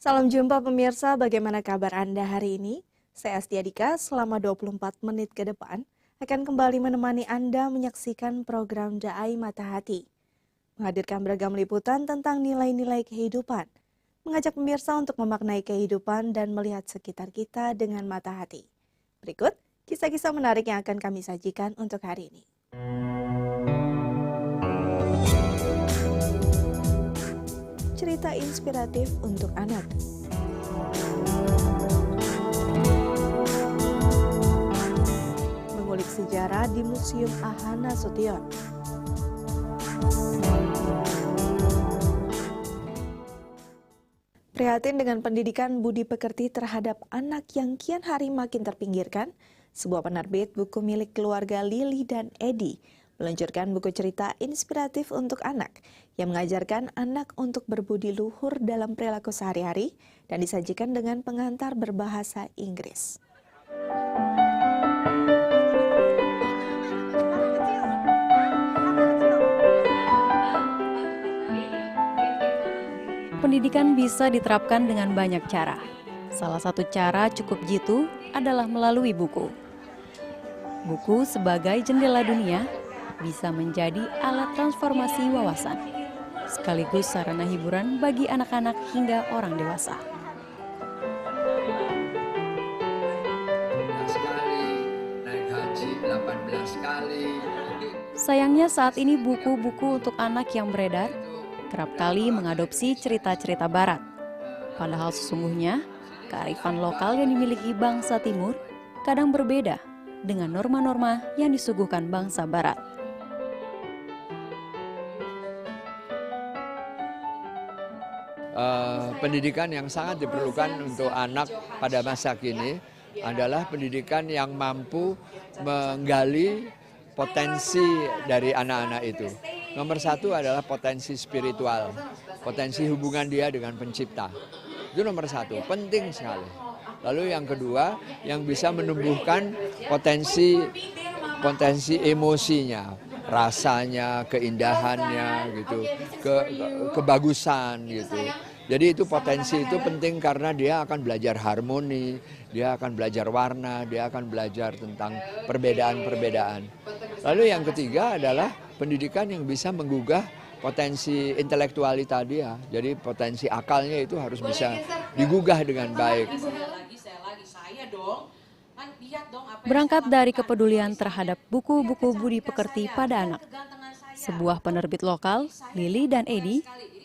Salam jumpa pemirsa, bagaimana kabar Anda hari ini? Saya Astia Dika, selama 24 menit ke depan akan kembali menemani Anda menyaksikan program Daai Mata Hati. Menghadirkan beragam liputan tentang nilai-nilai kehidupan, mengajak pemirsa untuk memaknai kehidupan dan melihat sekitar kita dengan mata hati. Berikut kisah-kisah menarik yang akan kami sajikan untuk hari ini. Cerita inspiratif untuk anak. Mengulik sejarah di Museum Ahana Sution. Prihatin dengan pendidikan budi pekerti terhadap anak yang kian hari makin terpinggirkan, sebuah penerbit buku milik keluarga Lily dan Eddie meluncurkan buku cerita inspiratif untuk anak yang mengajarkan anak untuk berbudi luhur dalam perilaku sehari-hari dan disajikan dengan pengantar berbahasa Inggris. Pendidikan bisa diterapkan dengan banyak cara. Salah satu cara cukup jitu adalah melalui buku. Buku sebagai jendela dunia bisa menjadi alat transformasi wawasan, sekaligus sarana hiburan bagi anak-anak hingga orang dewasa. Sayangnya saat ini buku-buku untuk anak yang beredar kerap kali mengadopsi cerita-cerita barat. Padahal sesungguhnya kearifan lokal yang dimiliki bangsa timur kadang berbeda dengan norma-norma yang disuguhkan bangsa barat. Pendidikan yang sangat diperlukan untuk anak pada masa kini adalah pendidikan yang mampu menggali potensi dari anak-anak itu. Nomor satu adalah potensi spiritual, potensi hubungan dia dengan pencipta. Itu nomor satu, penting sekali. Lalu yang kedua, yang bisa menumbuhkan potensi emosinya, rasanya, keindahannya, gitu, kebagusan, gitu. Jadi itu potensi itu penting karena dia akan belajar harmoni, dia akan belajar warna, dia akan belajar tentang perbedaan-perbedaan. Lalu yang ketiga adalah pendidikan yang bisa menggugah potensi intelektualita dia. Jadi potensi akalnya itu harus bisa digugah dengan baik. Berangkat dari kepedulian terhadap buku-buku budi pekerti pada anak, sebuah penerbit lokal, Lily dan Eddie,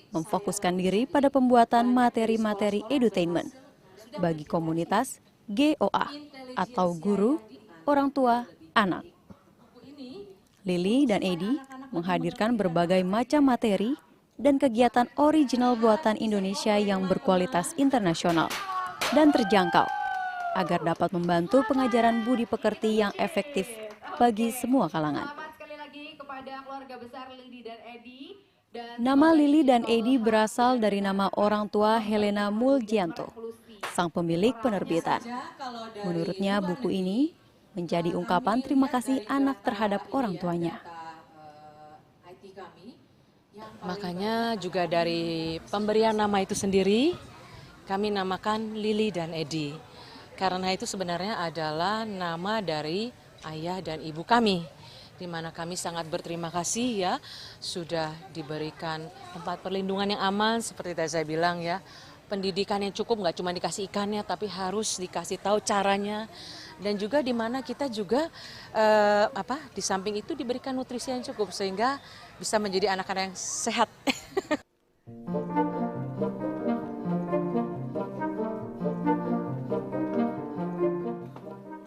memfokuskan diri pada pembuatan materi-materi edutainment bagi komunitas GOA atau guru, orang tua, anak. Lily dan Eddie menghadirkan berbagai macam materi dan kegiatan original buatan Indonesia yang berkualitas internasional dan terjangkau agar dapat membantu pengajaran budi pekerti yang efektif bagi semua kalangan. Nama Lily dan Eddie berasal dari nama orang tua Helena Mulgianto, sang pemilik penerbitan. Menurutnya buku ini menjadi ungkapan terima kasih anak terhadap orang tuanya. Makanya juga dari pemberian nama itu sendiri, kami namakan Lily dan Eddie. Karena itu sebenarnya adalah nama dari ayah dan ibu kami, di mana kami sangat berterima kasih ya, sudah diberikan tempat perlindungan yang aman, seperti tadi saya bilang ya, pendidikan yang cukup, nggak cuma dikasih ikannya, tapi harus dikasih tahu caranya, dan juga di mana kita juga di samping itu diberikan nutrisi yang cukup sehingga bisa menjadi anak-anak yang sehat.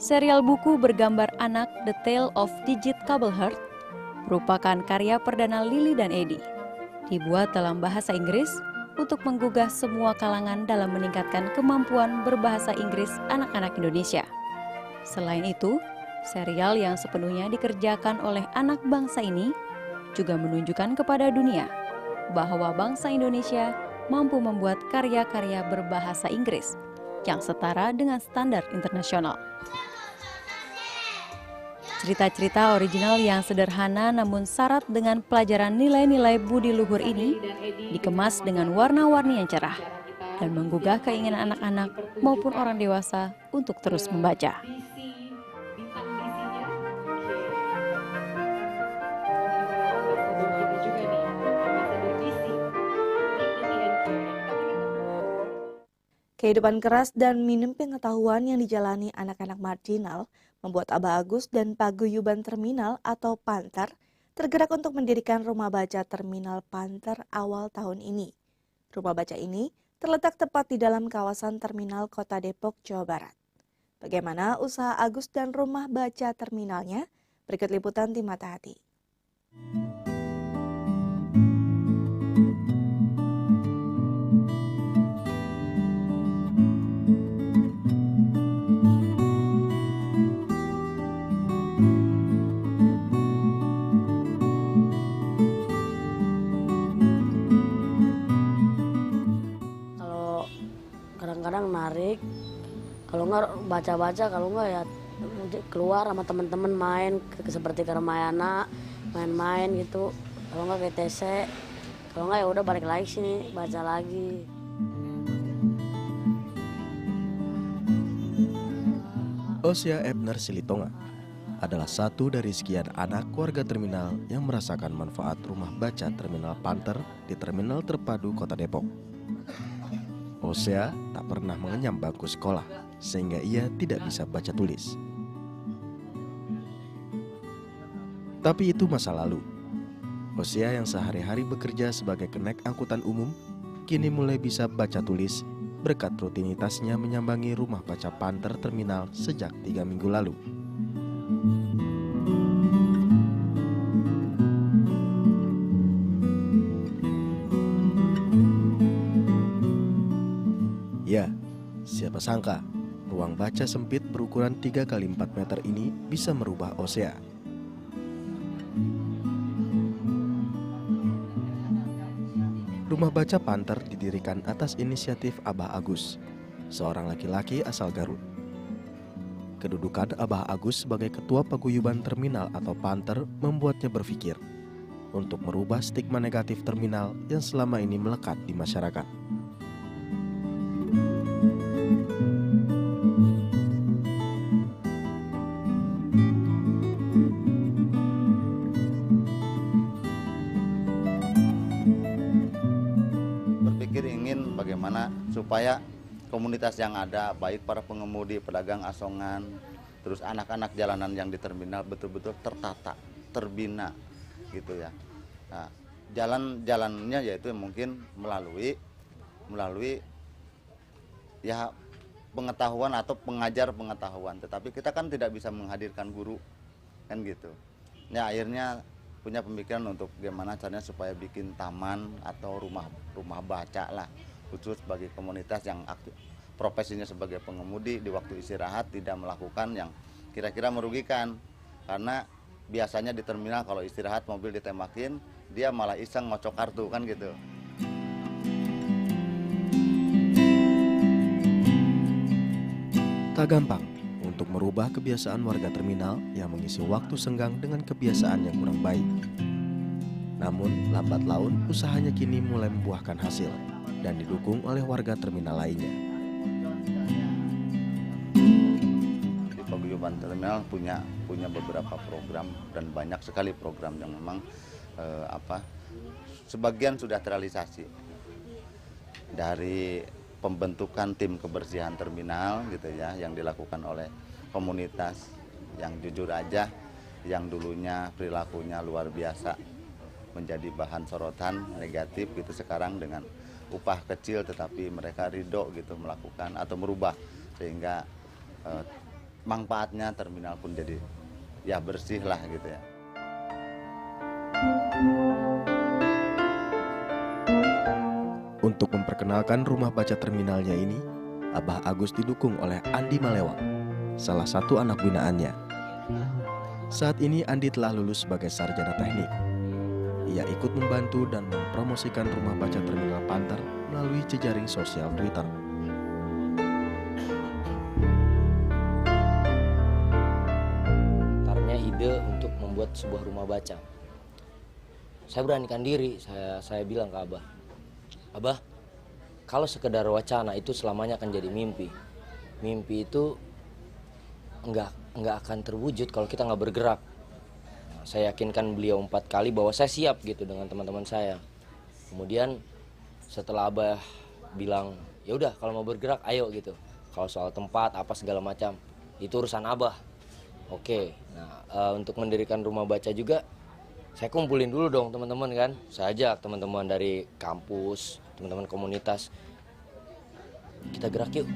Serial buku bergambar anak The Tale of Digit Kabelhart merupakan karya perdana Lily dan Eddie. Dibuat dalam bahasa Inggris untuk menggugah semua kalangan dalam meningkatkan kemampuan berbahasa Inggris anak-anak Indonesia. Selain itu, serial yang sepenuhnya dikerjakan oleh anak bangsa ini juga menunjukkan kepada dunia bahwa bangsa Indonesia mampu membuat karya-karya berbahasa Inggris yang setara dengan standar internasional. Cerita-cerita original yang sederhana namun syarat dengan pelajaran nilai-nilai budi luhur ini dikemas dengan warna-warni yang cerah, dan menggugah keinginan anak-anak maupun orang dewasa untuk terus membaca. Kehidupan keras dan minim pengetahuan yang dijalani anak-anak marginal membuat Abah Agus dan Paguyuban Terminal atau Panter tergerak untuk mendirikan rumah baca Terminal Panter awal tahun ini. Rumah baca ini terletak tepat di dalam kawasan Terminal Kota Depok, Jawa Barat. Bagaimana usaha Agus dan rumah baca terminalnya? Berikut liputan tim Mata Hati. Kadang-kadang narik, kalau nggak baca-baca, kalau nggak ya keluar sama teman-teman main seperti ke Ramayana, main-main gitu. Kalau nggak ke TC, kalau nggak ya udah balik lagi sini baca lagi. Osia Ebner Silitonga adalah satu dari sekian anak warga terminal yang merasakan manfaat rumah baca Terminal Panter di Terminal Terpadu Kota Depok. Osia tak pernah mengenyam bangku sekolah, sehingga ia tidak bisa baca tulis. Tapi itu masa lalu. Osia yang sehari-hari bekerja sebagai kenek angkutan umum, kini mulai bisa baca tulis berkat rutinitasnya menyambangi rumah baca Panter Terminal sejak 3 minggu lalu. Ya, siapa sangka ruang baca sempit berukuran 3 x 4 meter ini bisa merubah Osia. Rumah baca Panter didirikan atas inisiatif Abah Agus, seorang laki-laki asal Garut. Kedudukan Abah Agus sebagai ketua paguyuban terminal atau Panter membuatnya berpikir untuk merubah stigma negatif terminal yang selama ini melekat di masyarakat. Ingin bagaimana supaya komunitas yang ada, baik para pengemudi, pedagang asongan, terus anak-anak jalanan yang di terminal betul-betul tertata, terbina gitu ya. Nah, jalan-jalannya yaitu mungkin melalui ya pengetahuan atau pengajar pengetahuan, tetapi kita kan tidak bisa menghadirkan guru kan gitu. Ya akhirnya punya pemikiran untuk bagaimana caranya supaya bikin taman atau rumah baca lah, khusus bagi komunitas yang aktif, profesinya sebagai pengemudi di waktu istirahat tidak melakukan yang kira-kira merugikan. Karena biasanya di terminal kalau istirahat mobil ditembakin, dia malah iseng ngocok kartu kan gitu. Tak gampang untuk merubah kebiasaan warga terminal yang mengisi waktu senggang dengan kebiasaan yang kurang baik. Namun, lambat laun usahanya kini mulai membuahkan hasil dan didukung oleh warga terminal lainnya. Di paguyuban terminal punya beberapa program dan banyak sekali program yang memang sebagian sudah terrealisasi. Dari pembentukan tim kebersihan terminal gitu ya, yang dilakukan oleh komunitas yang jujur aja, yang dulunya perilakunya luar biasa menjadi bahan sorotan negatif gitu, sekarang dengan upah kecil tetapi mereka ridho gitu melakukan atau merubah sehingga manfaatnya terminal pun jadi ya bersih lah gitu ya. Untuk memperkenalkan rumah baca terminalnya ini, Abah Agus didukung oleh Andi Malewang, salah satu anak binaannya. Saat ini Andi telah lulus sebagai sarjana teknik. Ia ikut membantu dan mempromosikan rumah baca Terminal Panter melalui jejaring sosial Twitter. Karena ide untuk membuat sebuah rumah baca, saya beranikan diri, saya bilang ke Abah, kalau sekedar wacana itu selamanya akan jadi mimpi. Mimpi itu nggak akan terwujud kalau kita nggak bergerak. Nah, saya yakinkan beliau 4 kali bahwa saya siap gitu dengan teman-teman saya. Kemudian setelah Abah bilang, ya udah kalau mau bergerak ayo gitu. Kalau soal tempat apa segala macam itu urusan Abah. Oke. Nah, untuk mendirikan rumah baca juga saya kumpulin dulu dong teman-teman kan. Saya ajak teman-teman dari kampus, teman-teman komunitas. Kita gerak yuk.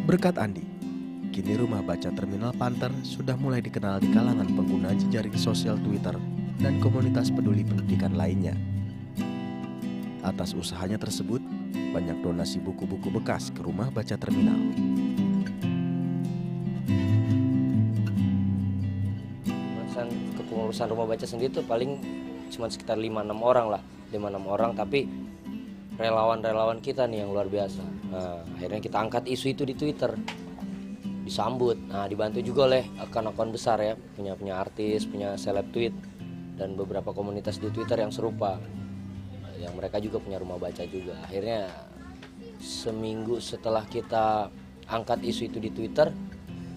Berkat Andi, kini rumah baca Terminal Panter sudah mulai dikenal di kalangan pengguna jejaring sosial Twitter dan komunitas peduli pendidikan lainnya. Atas usahanya tersebut, banyak donasi buku-buku bekas ke rumah baca terminal. Kepengurusan rumah baca sendiri tuh paling cuma sekitar 5-6 orang lah. 5-6 orang, tapi relawan-relawan kita nih yang luar biasa. Nah, akhirnya kita angkat isu itu di Twitter. Disambut. Nah, dibantu juga oleh akun-akun besar ya, punya artis, punya seleb tweet, dan beberapa komunitas di Twitter yang serupa. Yang mereka juga punya rumah baca juga. Akhirnya seminggu setelah kita angkat isu itu di Twitter,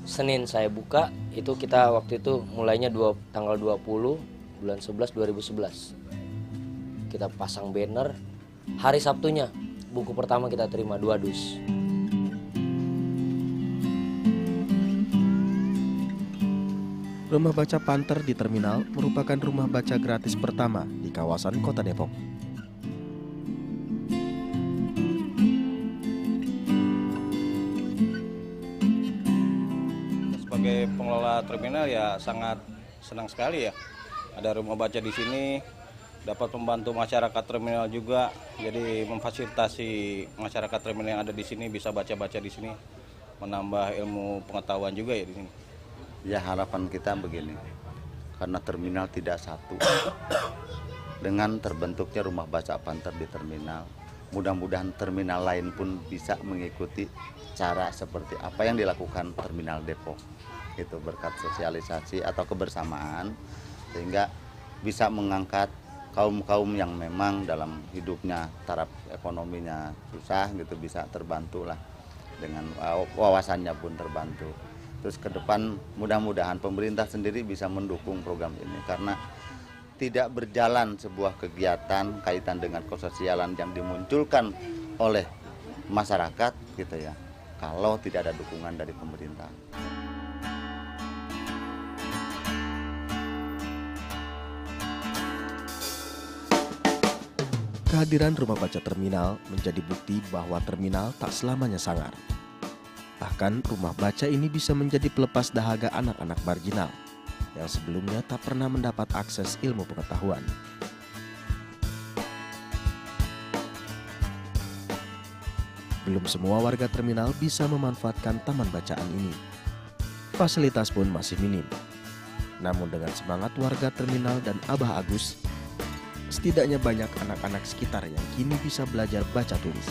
Senin saya buka, itu kita waktu itu mulainya tanggal 20 bulan 11 2011. Kita pasang banner, hari Sabtunya buku pertama kita terima 2 dus. Rumah baca Panter di terminal merupakan rumah baca gratis pertama di kawasan Kota Depok. Sebagai pengelola terminal ya sangat senang sekali ya. Ada rumah baca di sini, dapat membantu masyarakat terminal juga. Jadi memfasilitasi masyarakat terminal yang ada di sini bisa baca-baca di sini, menambah ilmu pengetahuan juga ya di sini. Ya harapan kita begini, karena terminal tidak satu. Dengan terbentuknya rumah baca Panter di terminal, mudah-mudahan terminal lain pun bisa mengikuti cara seperti apa yang dilakukan terminal Depok. Itu berkat sosialisasi atau kebersamaan, sehingga bisa mengangkat kaum-kaum yang memang dalam hidupnya taraf ekonominya susah gitu, bisa terbantu lah, dengan wawasannya pun terbantu. Terus ke depan mudah-mudahan pemerintah sendiri bisa mendukung program ini, karena tidak berjalan sebuah kegiatan kaitan dengan kesosialan yang dimunculkan oleh masyarakat gitu ya, kalau tidak ada dukungan dari pemerintah. Kehadiran rumah baca terminal menjadi bukti bahwa terminal tak selamanya sangar. Bahkan rumah baca ini bisa menjadi pelepas dahaga anak-anak marginal yang sebelumnya tak pernah mendapat akses ilmu pengetahuan. Belum semua warga terminal bisa memanfaatkan taman bacaan ini. Fasilitas pun masih minim. Namun dengan semangat warga terminal dan Abah Agus, setidaknya banyak anak-anak sekitar yang kini bisa belajar baca tulis.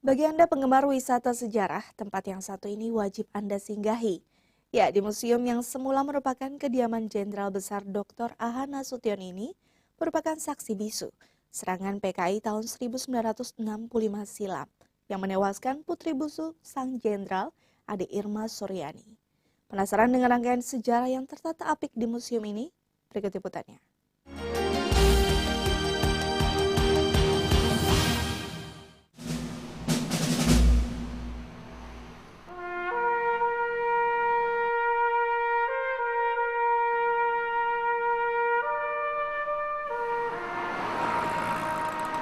Bagi Anda penggemar wisata sejarah, tempat yang satu ini wajib Anda singgahi. Ya, di museum yang semula merupakan kediaman Jenderal Besar Dr. A.H. Nasution ini merupakan saksi bisu serangan PKI tahun 1965 silam yang menewaskan putri bungsu sang jenderal, Ade Irma Suryani. Penasaran dengan rangkaian sejarah yang tertata apik di museum ini? Berikut liputannya.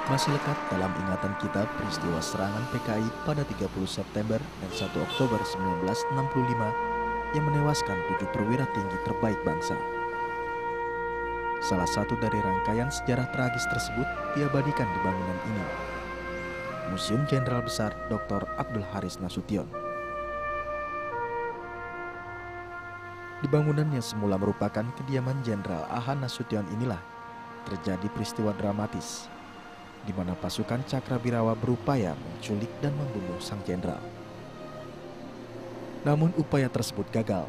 Masih lekat dalam ingatan kita peristiwa serangan PKI pada 30 September dan 1 Oktober 1965 yang menewaskan 7 perwira tinggi terbaik bangsa. Salah satu dari rangkaian sejarah tragis tersebut diabadikan di bangunan ini. Museum Jenderal Besar Dr. Abdul Haris Nasution. Di bangunan yang semula merupakan kediaman Jenderal A.H. Nasution inilah terjadi peristiwa dramatis di mana pasukan Cakrabirawa berupaya menculik dan membunuh sang jenderal. Namun upaya tersebut gagal.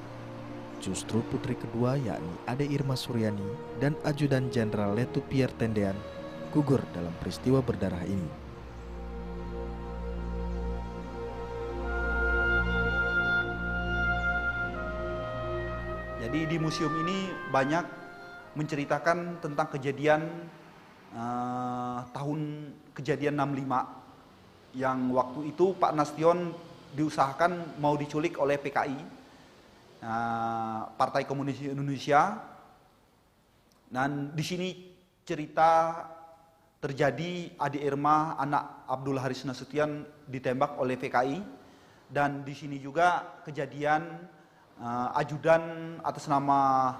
Justru putri kedua yakni Ade Irma Suryani dan ajudan Jenderal Letu Pierre Tendean gugur dalam peristiwa berdarah ini. Jadi di museum ini banyak menceritakan tentang kejadian tahun kejadian 65 yang waktu itu Pak Nasution diusahakan mau diculik oleh PKI, Partai Komunis Indonesia. Dan di sini cerita terjadi Ade Irma anak Abdul Haris Nasution ditembak oleh PKI, dan di sini juga kejadian ajudan atas nama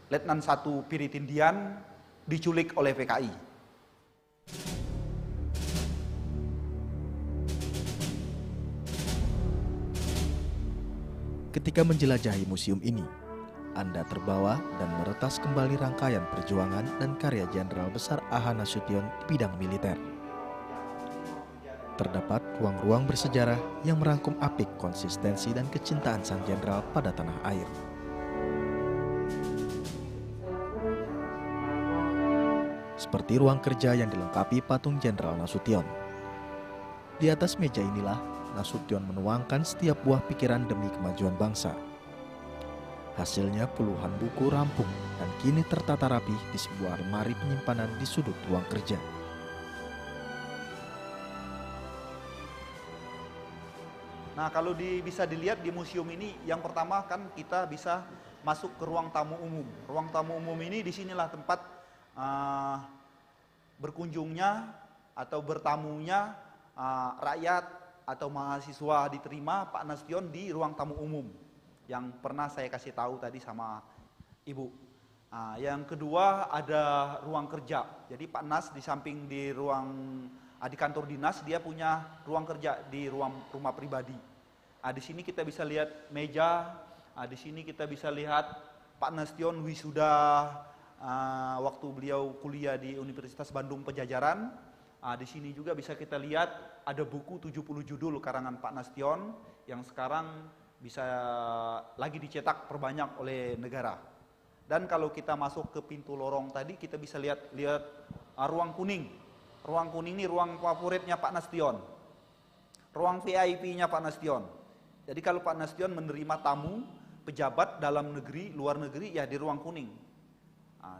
Letnan 1 Piritindian diculik oleh PKI. Ketika menjelajahi museum ini, Anda terbawa dan meretas kembali rangkaian perjuangan dan karya Jenderal Besar A.H. Nasution di bidang militer. Terdapat ruang-ruang bersejarah yang merangkum apik konsistensi dan kecintaan sang jenderal pada tanah air. Seperti ruang kerja yang dilengkapi patung Jenderal Nasution. Di atas meja inilah Nasution menuangkan setiap buah pikiran demi kemajuan bangsa. Hasilnya puluhan buku rampung dan kini tertata rapi di sebuah lemari penyimpanan di sudut ruang kerja. Nah, kalau bisa dilihat di museum ini, yang pertama kan kita bisa masuk ke ruang tamu umum. Ruang tamu umum ini disinilah tempat berkunjungnya atau bertamunya rakyat atau mahasiswa diterima Pak Nasution di ruang tamu umum yang pernah saya kasih tahu tadi sama Ibu. Yang kedua ada ruang kerja. Jadi Pak Nas di samping di di kantor dinas dia punya ruang kerja di rumah pribadi. Di sini kita bisa lihat meja. Di sini kita bisa lihat Pak Nasution wisuda waktu beliau kuliah di Universitas Bandung Pajajaran. Di sini juga bisa kita lihat ada buku 70 judul karangan Pak Nasution yang sekarang bisa lagi dicetak perbanyak oleh negara. Dan kalau kita masuk ke pintu lorong tadi kita bisa lihat ruang kuning. Ruang kuning ini ruang favoritnya Pak Nasution. Ruang VIP-nya Pak Nasution. Jadi kalau Pak Nasution menerima tamu, pejabat dalam negeri, luar negeri ya di ruang kuning.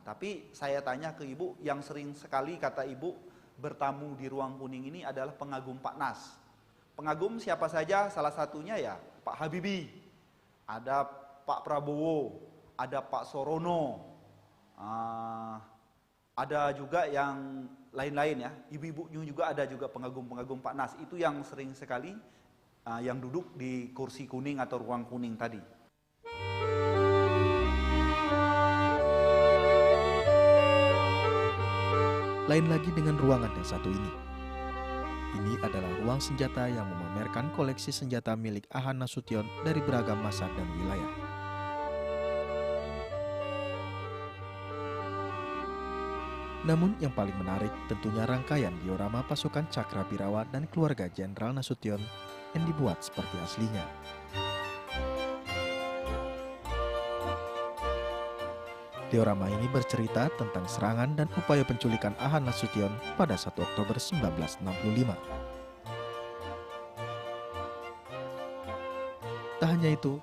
Tapi saya tanya ke Ibu, yang sering sekali kata Ibu bertamu di ruang kuning ini adalah pengagum Pak Nas. Pengagum siapa saja? Salah satunya ya Pak Habibie, ada Pak Prabowo, ada Pak Sorono, ada juga yang lain-lain ya, ibu-ibunya juga ada juga pengagum-pengagum Pak Nas. Itu yang sering sekali yang duduk di kursi kuning atau ruang kuning tadi. Lain lagi dengan ruangan yang satu ini. Ini adalah ruang senjata yang memamerkan koleksi senjata milik A.H. Nasution dari beragam masa dan wilayah. Namun yang paling menarik tentunya rangkaian diorama pasukan Cakrabirawa dan keluarga Jenderal Nasution yang dibuat seperti aslinya. Diorama ini bercerita tentang serangan dan upaya penculikan A.H. Nasution pada 1 Oktober 1965. Tak hanya itu,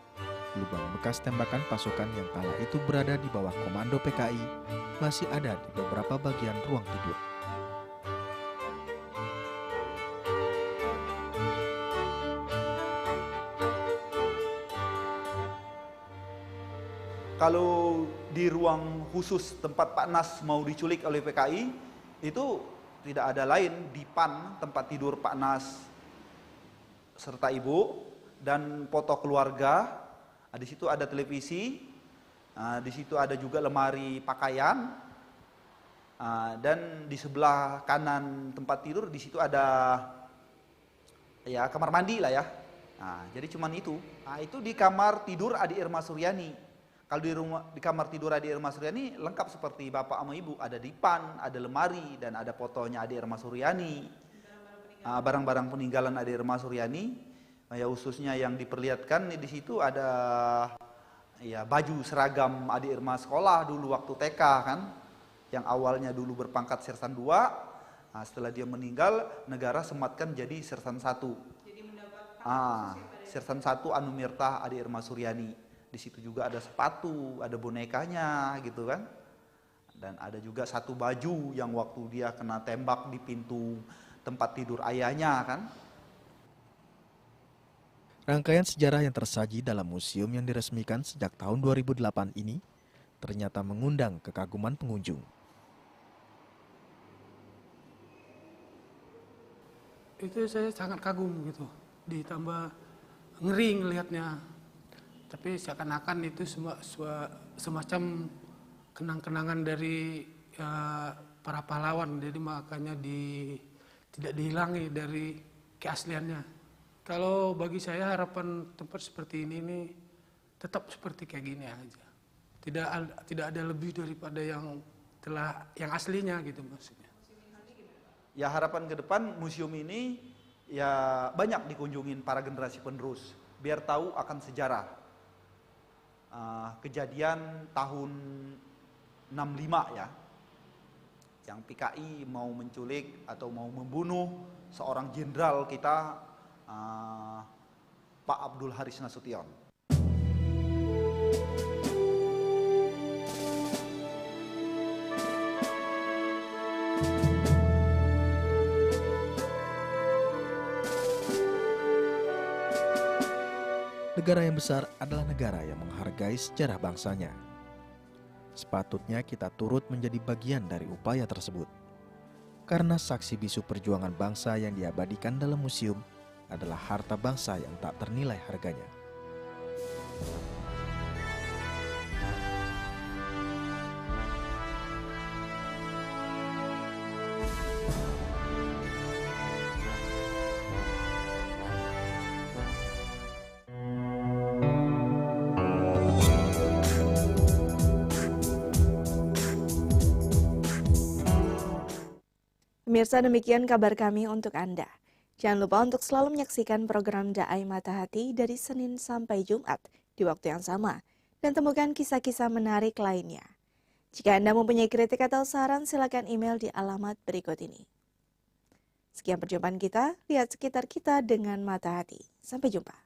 lubang bekas tembakan pasukan yang kala itu berada di bawah komando PKI masih ada di beberapa bagian ruang tidur. Kalau di ruang khusus tempat Pak Nas mau diculik oleh PKI, itu tidak ada lain di PAN, tempat tidur Pak Nas serta Ibu, dan foto keluarga. Di situ ada televisi, di situ ada juga lemari pakaian, dan di sebelah kanan tempat tidur di situ ada ya kamar mandi lah ya. Nah, jadi cuman itu. Nah, itu di kamar tidur adik Irma Suryani. Kalau di kamar tidur adik Irma Suryani lengkap seperti bapak sama ibu. Ada dipan, ada lemari, dan ada fotonya adik Irma Suryani. Barang-barang peninggalan adik Irma Suryani. Ya khususnya yang diperlihatkan di situ ada ya baju seragam adik Irma sekolah dulu waktu TK kan. Yang awalnya dulu berpangkat sersan 2. Nah, setelah dia meninggal, negara sematkan jadi sersan 1. Jadi mendapat sersan 1 Anumirta adik Irma Suryani. Di situ juga ada sepatu, ada bonekanya gitu kan. Dan ada juga satu baju yang waktu dia kena tembak di pintu tempat tidur ayahnya kan. Rangkaian sejarah yang tersaji dalam museum yang diresmikan sejak tahun 2008 ini ternyata mengundang kekaguman pengunjung. Itu saya sangat kagum gitu, ditambah ngeri ngelihatnya. Tapi seakan-akan itu semacam kenang-kenangan dari para pahlawan, jadi makanya tidak dihilangi dari keasliannya. Kalau bagi saya harapan tempat seperti ini tetap seperti kayak gini aja. Tidak ada lebih daripada yang aslinya gitu maksudnya. Ya harapan ke depan museum ini ya banyak dikunjungin para generasi penerus biar tahu akan sejarah kejadian tahun 65 ya, yang PKI mau menculik atau mau membunuh seorang jenderal kita, Pak Abdul Haris Nasution. Negara yang besar adalah negara yang menghargai sejarah bangsanya. Sepatutnya kita turut menjadi bagian dari upaya tersebut. Karena saksi bisu perjuangan bangsa yang diabadikan dalam museum adalah harta bangsa yang tak ternilai harganya. Pemirsa, demikian kabar kami untuk Anda. Jangan lupa untuk selalu menyaksikan program Daai Mata Hati dari Senin sampai Jumat di waktu yang sama dan temukan kisah-kisah menarik lainnya. Jika Anda mempunyai kritik atau saran, silakan email di alamat berikut ini. Sekian perjumpaan kita, lihat sekitar kita dengan mata hati. Sampai jumpa.